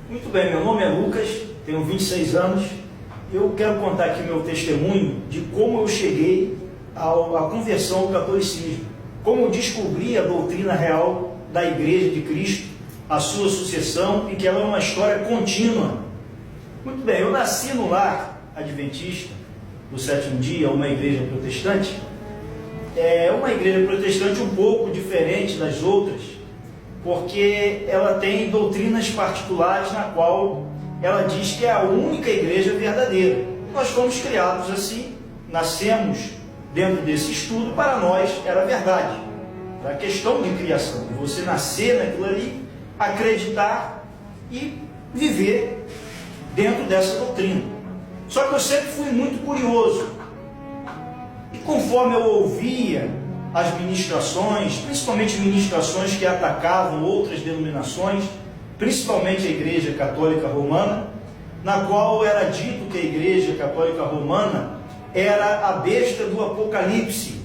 Muito bem, meu nome é Lucas, tenho 26 anos. Eu quero contar aqui meu testemunho de como eu cheguei à conversão ao catolicismo, como eu descobri a doutrina real da Igreja de Cristo, a sua sucessão, e que ela é uma história contínua. Muito bem, eu nasci no lar adventista do sétimo dia, uma igreja protestante. É uma igreja protestante um pouco diferente das outras, porque ela tem doutrinas particulares na qual ela diz que é a única igreja verdadeira. Nós fomos criados assim, nascemos dentro desse estudo, para nós era verdade. A questão de criação, de você nascer naquilo ali, acreditar e viver dentro dessa doutrina. Só que eu sempre fui muito curioso. E conforme eu ouvia as ministrações, principalmente ministrações que atacavam outras denominações, principalmente a Igreja Católica Romana, na qual era dito que a Igreja Católica Romana era a besta do Apocalipse.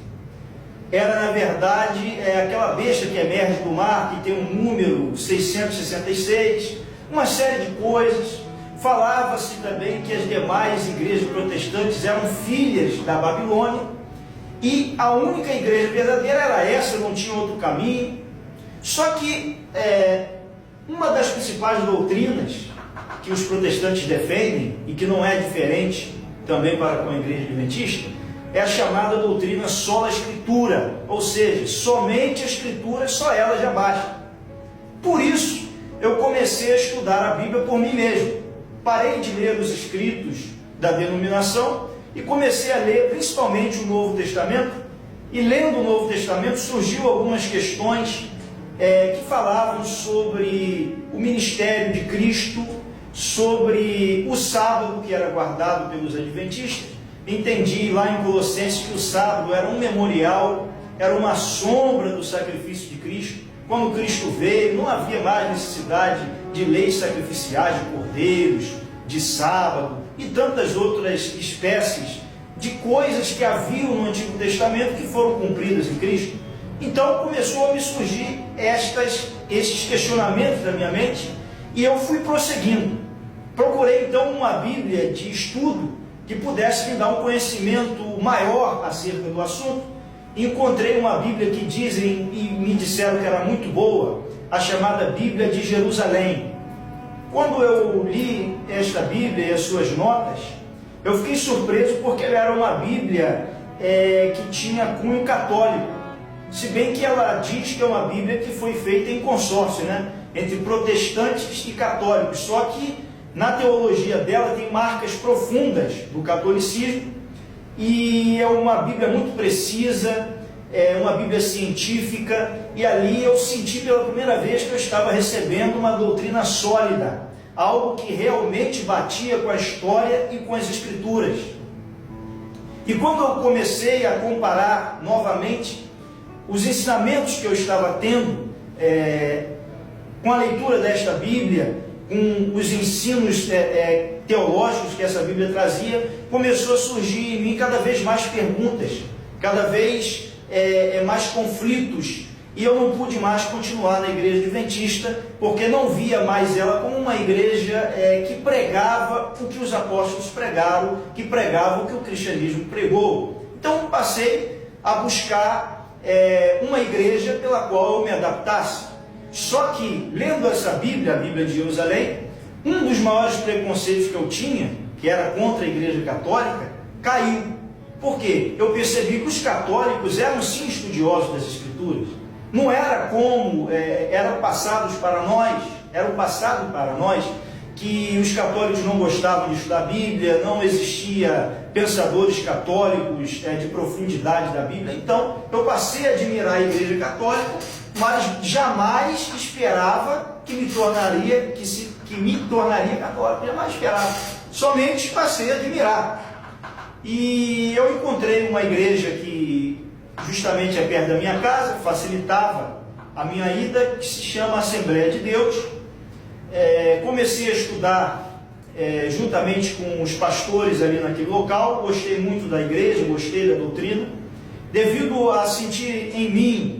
Era, na verdade, aquela besta que emerge do mar, que tem um número 666, uma série de coisas. Falava-se também que as demais igrejas protestantes eram filhas da Babilônia, e a única igreja verdadeira era essa, não tinha outro caminho. Só que uma das principais doutrinas que os protestantes defendem, e que não é diferente também para com a igreja adventista, é a chamada doutrina sola escritura, ou seja, somente a escritura, só ela já basta. Por isso, eu comecei a estudar a Bíblia por mim mesmo. Parei de ler os escritos da denominação e comecei a ler principalmente o Novo Testamento. E lendo o Novo Testamento surgiu algumas questões que falavam sobre o ministério de Cristo, sobre o sábado que era guardado pelos adventistas. Entendi lá em Colossenses que o sábado era um memorial, era uma sombra do sacrifício de Cristo. Quando Cristo veio, não havia mais necessidade de leis sacrificiais, de cordeiros, de sábado e tantas outras espécies de coisas que haviam no Antigo Testamento que foram cumpridas em Cristo. Então começou a me surgir esses questionamentos da minha mente, e eu fui prosseguindo. Procurei então uma Bíblia de estudo que pudesse me dar um conhecimento maior acerca do assunto. Encontrei uma Bíblia que dizem e me disseram que era muito boa, a chamada Bíblia de Jerusalém. Quando eu li esta Bíblia e as suas notas, eu fiquei surpreso porque ela era uma Bíblia que tinha cunho católico, se bem que ela diz que é uma Bíblia que foi feita em consórcio, entre protestantes e católicos, só que na teologia dela tem marcas profundas do catolicismo, e é uma Bíblia muito precisa, é uma Bíblia científica, e ali eu senti pela primeira vez que eu estava recebendo uma doutrina sólida, algo que realmente batia com a história e com as escrituras. E quando eu comecei a comparar novamente os ensinamentos que eu estava tendo com a leitura desta Bíblia, com os ensinos teológicos que essa Bíblia trazia, começou a surgir em mim cada vez mais perguntas, cada vez mais conflitos, e eu não pude mais continuar na igreja adventista, porque não via mais ela como uma igreja que pregava o que os apóstolos pregaram, que pregava o que o cristianismo pregou. Então passei a buscar uma igreja pela qual eu me adaptasse. Só que, lendo essa Bíblia, a Bíblia de Jerusalém, um dos maiores preconceitos que eu tinha, que era contra a Igreja Católica, caiu. Por quê? Eu percebi que os católicos eram sim estudiosos das Escrituras. Não era como eram passados para nós, era o passado para nós, que os católicos não gostavam de estudar a Bíblia, não existia pensadores católicos de profundidade da Bíblia. Então, eu passei a admirar a Igreja Católica, mas jamais esperava que me tornaria católico, jamais esperava, somente passei a admirar. E eu encontrei uma igreja que justamente é perto da minha casa, facilitava a minha ida, que se chama Assembleia de Deus. Comecei a estudar juntamente com os pastores ali naquele local, gostei muito da igreja, gostei da doutrina, devido a sentir em mim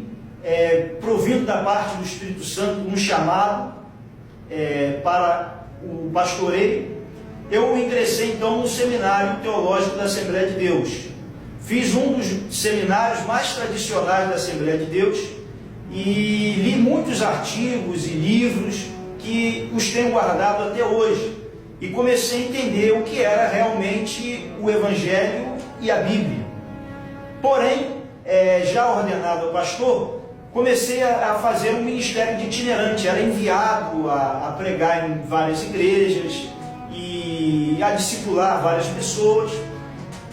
provindo da parte do Espírito Santo um chamado para o pastoreio, eu ingressei então no Seminário Teológico da Assembleia de Deus. Fiz um dos seminários mais tradicionais da Assembleia de Deus e li muitos artigos e livros que os tenho guardado até hoje. E comecei a entender o que era realmente o Evangelho e a Bíblia. Porém, já ordenado pastor, comecei a fazer um ministério de itinerante. Era enviado a pregar em várias igrejas e a discipular várias pessoas.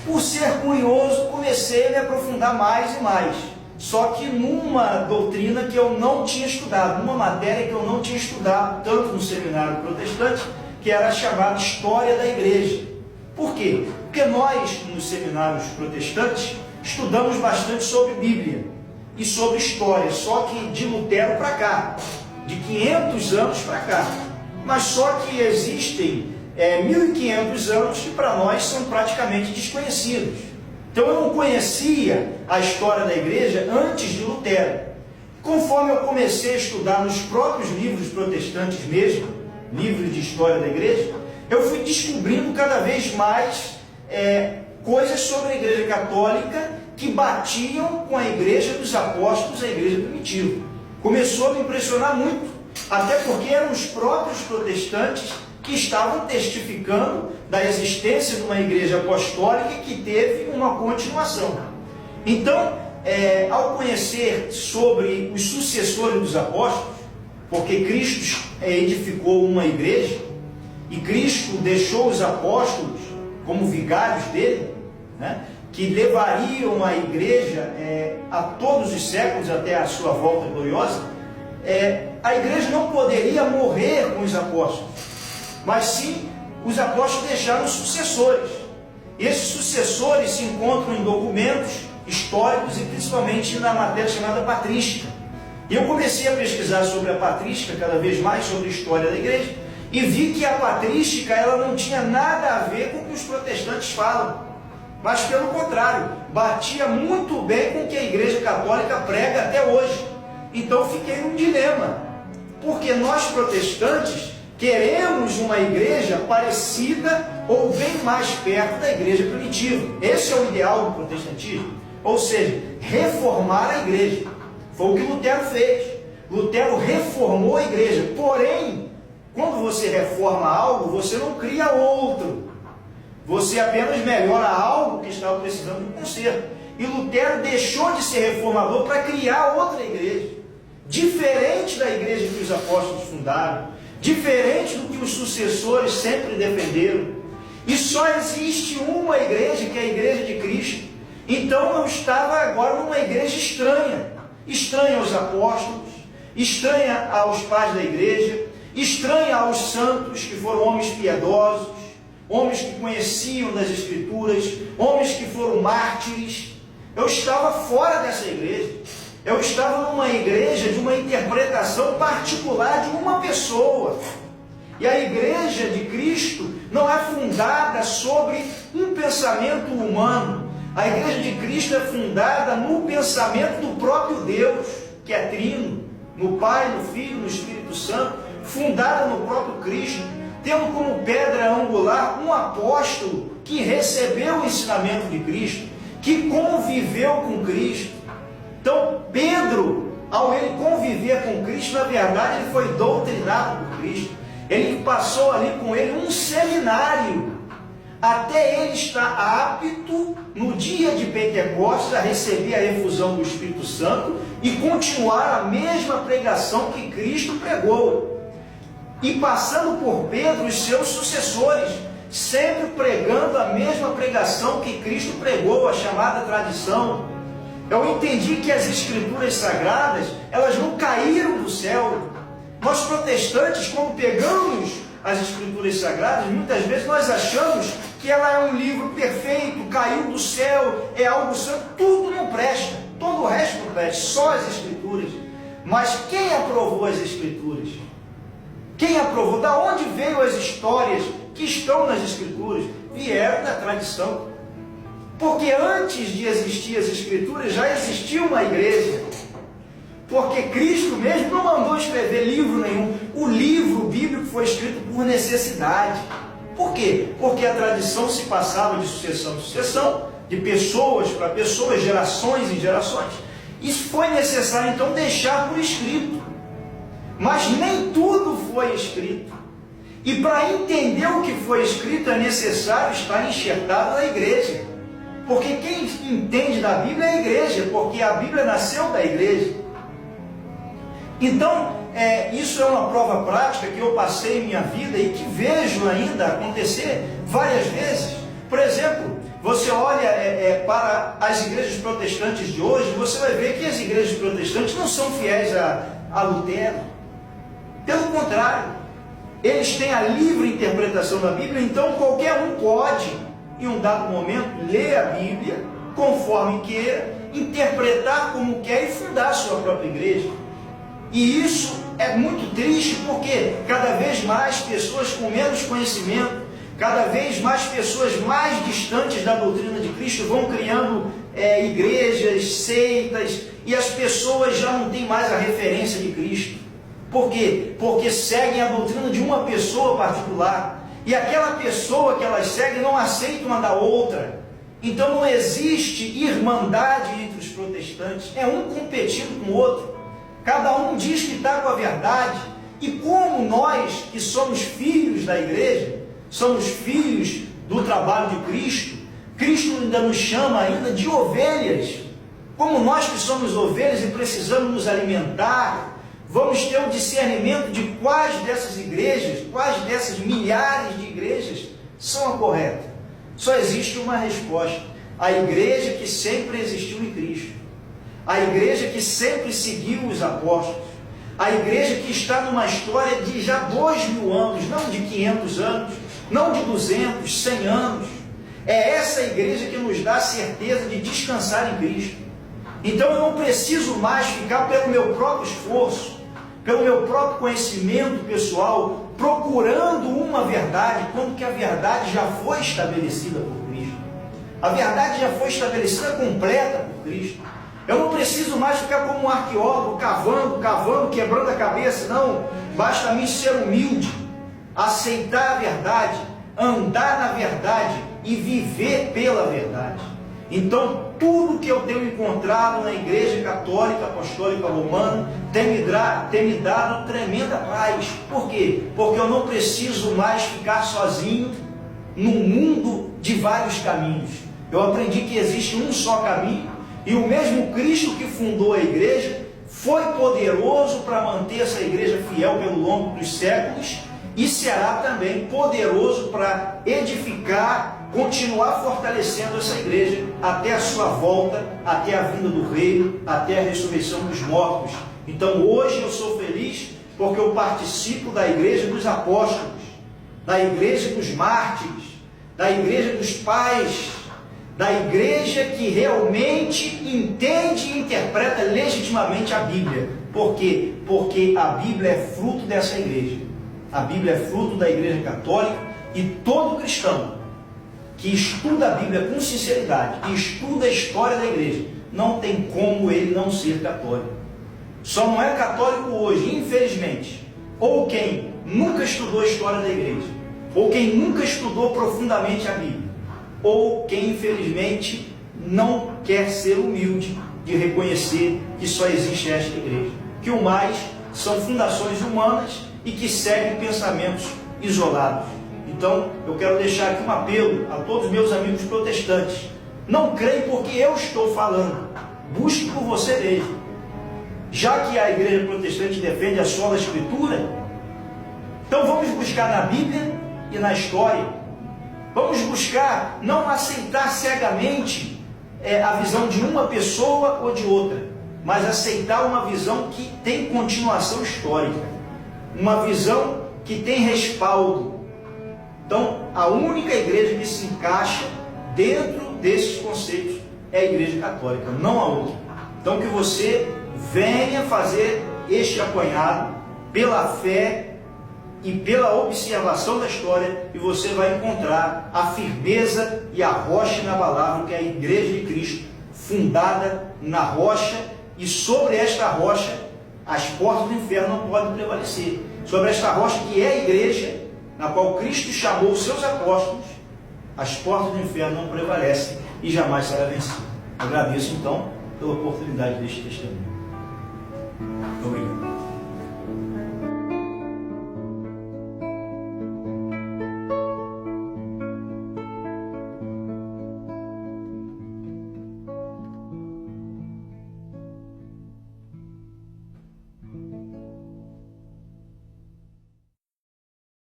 Por ser curioso, comecei a me aprofundar mais e mais. Só que numa doutrina que eu não tinha estudado, numa matéria que eu não tinha estudado, tanto no seminário protestante, que era chamada História da Igreja. Por quê? Porque nós, nos seminários protestantes, estudamos bastante sobre Bíblia e sobre história, só que de Lutero para cá, de 500 anos para cá. Mas só que existem 1.500 anos que para nós são praticamente desconhecidos. Então eu não conhecia a história da igreja antes de Lutero. Conforme eu comecei a estudar nos próprios livros protestantes mesmo, livros de história da igreja, eu fui descobrindo cada vez mais coisas sobre a igreja católica que batiam com a igreja dos apóstolos, a igreja primitiva. Começou a me impressionar muito, até porque eram os próprios protestantes que estavam testificando da existência de uma igreja apostólica que teve uma continuação. Então, ao conhecer sobre os sucessores dos apóstolos, porque Cristo edificou uma igreja e Cristo deixou os apóstolos como vigários dele, né, que levariam a igreja a todos os séculos até a sua volta gloriosa, a igreja não poderia morrer com os apóstolos, mas sim os apóstolos deixaram sucessores. Esses sucessores se encontram em documentos históricos e principalmente na matéria chamada patrística. E eu comecei a pesquisar sobre a patrística, cada vez mais sobre a história da igreja, e vi que a patrística ela não tinha nada a ver com o que os protestantes falam, mas pelo contrário, batia muito bem com o que a igreja católica prega até hoje. Então fiquei num dilema, porque nós protestantes queremos uma igreja parecida ou bem mais perto da igreja primitiva. Esse é o ideal do protestantismo, ou seja, reformar a igreja. Foi o que Lutero fez. Lutero reformou a igreja. Porém, quando você reforma algo, você não cria outro. Você apenas melhora algo que estava precisando de um conserto. E Lutero deixou de ser reformador para criar outra igreja, diferente da igreja que os apóstolos fundaram, diferente do que os sucessores sempre defenderam. E só existe uma igreja, que é a igreja de Cristo. Então eu estava agora numa igreja estranha. Estranha aos apóstolos, estranha aos pais da igreja, estranha aos santos que foram homens piedosos, homens que conheciam das Escrituras, homens que foram mártires. Eu estava fora dessa igreja. Eu estava numa igreja de uma interpretação particular de uma pessoa. E a igreja de Cristo não é fundada sobre um pensamento humano. A igreja de Cristo é fundada no pensamento do próprio Deus, que é trino, no Pai, no Filho, no Espírito Santo, fundada no próprio Cristo, tendo como pedra angular um apóstolo que recebeu o ensinamento de Cristo, que conviveu com Cristo. Então, Pedro, ao ele conviver com Cristo, na verdade, ele foi doutrinado por Cristo. Ele passou ali com ele um seminário, até ele estar apto, no dia de Pentecostes, a receber a efusão do Espírito Santo e continuar a mesma pregação que Cristo pregou. E passando por Pedro, os seus sucessores, sempre pregando a mesma pregação que Cristo pregou, a chamada tradição. Eu entendi que as Escrituras Sagradas, elas não caíram do céu. Nós protestantes, quando pegamos as Escrituras Sagradas, muitas vezes nós achamos que ela é um livro perfeito, caiu do céu, é algo santo, tudo não presta, todo o resto não presta, só as Escrituras. Mas quem aprovou as Escrituras? Quem aprovou? Da onde veio as histórias que estão nas Escrituras? Vieram da tradição. Porque antes de existir as Escrituras, já existia uma igreja. Porque Cristo mesmo não mandou escrever livro nenhum. O livro bíblico foi escrito por necessidade. Por quê? Porque a tradição se passava de sucessão em sucessão, de pessoas para pessoas, gerações em gerações. Isso foi necessário, então, deixar por escrito. Mas nem tudo foi escrito. E para entender o que foi escrito, é necessário estar enxertado na igreja. Porque quem entende da Bíblia é a igreja, porque a Bíblia nasceu da igreja. Então, isso é uma prova prática que eu passei em minha vida e que vejo ainda acontecer várias vezes. Por exemplo, você olha para as igrejas protestantes de hoje, você vai ver que as igrejas protestantes não são fiéis a Lutero. Pelo contrário, eles têm a livre interpretação da Bíblia, então qualquer um pode, em um dado momento, ler a Bíblia conforme queira, interpretar como quer e fundar a sua própria igreja. E isso é muito triste, porque cada vez mais pessoas com menos conhecimento, cada vez mais pessoas mais distantes da doutrina de Cristo vão criando igrejas, seitas, e as pessoas já não têm mais a referência de Cristo. Por quê? Porque seguem a doutrina de uma pessoa particular, e aquela pessoa que elas seguem não aceita uma da outra. Então não existe irmandade entre os protestantes, é um competindo com o outro. Cada um diz que está com a verdade, e como nós que somos filhos da igreja, somos filhos do trabalho de Cristo, Cristo ainda nos chama ainda de ovelhas. Como nós que somos ovelhas e precisamos nos alimentar, vamos ter um discernimento de quais dessas igrejas, quais dessas milhares de igrejas são a correta. Só existe uma resposta: a igreja que sempre existiu em Cristo. A igreja que sempre seguiu os apóstolos, a igreja que está numa história de já 2000 anos, não de 500 anos, não de 200, 100 anos. É essa igreja que nos dá a certeza de descansar em Cristo. Então eu não preciso mais ficar pelo meu próprio esforço, pelo meu próprio conhecimento pessoal, procurando uma verdade, quando que a verdade já foi estabelecida por Cristo. A verdade já foi estabelecida completa por Cristo. Eu não preciso mais ficar como um arqueólogo, cavando, quebrando a cabeça, não. Basta a mim ser humilde, aceitar a verdade, andar na verdade e viver pela verdade. Então, tudo que eu tenho encontrado na Igreja Católica Apostólica Romana tem me dado tremenda paz. Por quê? Porque eu não preciso mais ficar sozinho num mundo de vários caminhos. Eu aprendi que existe um só caminho, e o mesmo Cristo que fundou a igreja foi poderoso para manter essa igreja fiel pelo longo dos séculos, e será também poderoso para edificar, continuar fortalecendo essa igreja até a sua volta, até a vinda do Rei, até a ressurreição dos mortos. Então hoje eu sou feliz porque eu participo da igreja dos apóstolos, da igreja dos mártires, da igreja dos pais, da igreja que realmente entende e interpreta legitimamente a Bíblia. Por quê? Porque a Bíblia é fruto dessa igreja. A Bíblia é fruto da Igreja Católica, e todo cristão que estuda a Bíblia com sinceridade e estuda a história da igreja, não tem como ele não ser católico. Só não é católico hoje, infelizmente, ou quem nunca estudou a história da igreja, ou quem nunca estudou profundamente a Bíblia, ou quem infelizmente não quer ser humilde de reconhecer que só existe esta igreja, que o mais são fundações humanas e que seguem pensamentos isolados. Então eu quero deixar aqui um apelo a todos os meus amigos protestantes: não creem porque eu estou falando, busque por você mesmo. Já que a igreja protestante defende a sola escritura, então vamos buscar na Bíblia e na história. Vamos buscar não aceitar cegamente a visão de uma pessoa ou de outra, mas aceitar uma visão que tem continuação histórica, uma visão que tem respaldo. Então, a única igreja que se encaixa dentro desses conceitos é a Igreja Católica, não a outra. Então, que você venha fazer este apanhado pela fé e pela observação da história, e você vai encontrar a firmeza e a rocha inabalável que é a Igreja de Cristo, fundada na rocha, e sobre esta rocha as portas do inferno não podem prevalecer. Sobre esta rocha que é a igreja, na qual Cristo chamou os seus apóstolos, as portas do inferno não prevalecem e jamais será vencido. Agradeço então pela oportunidade deste testemunho. Obrigado.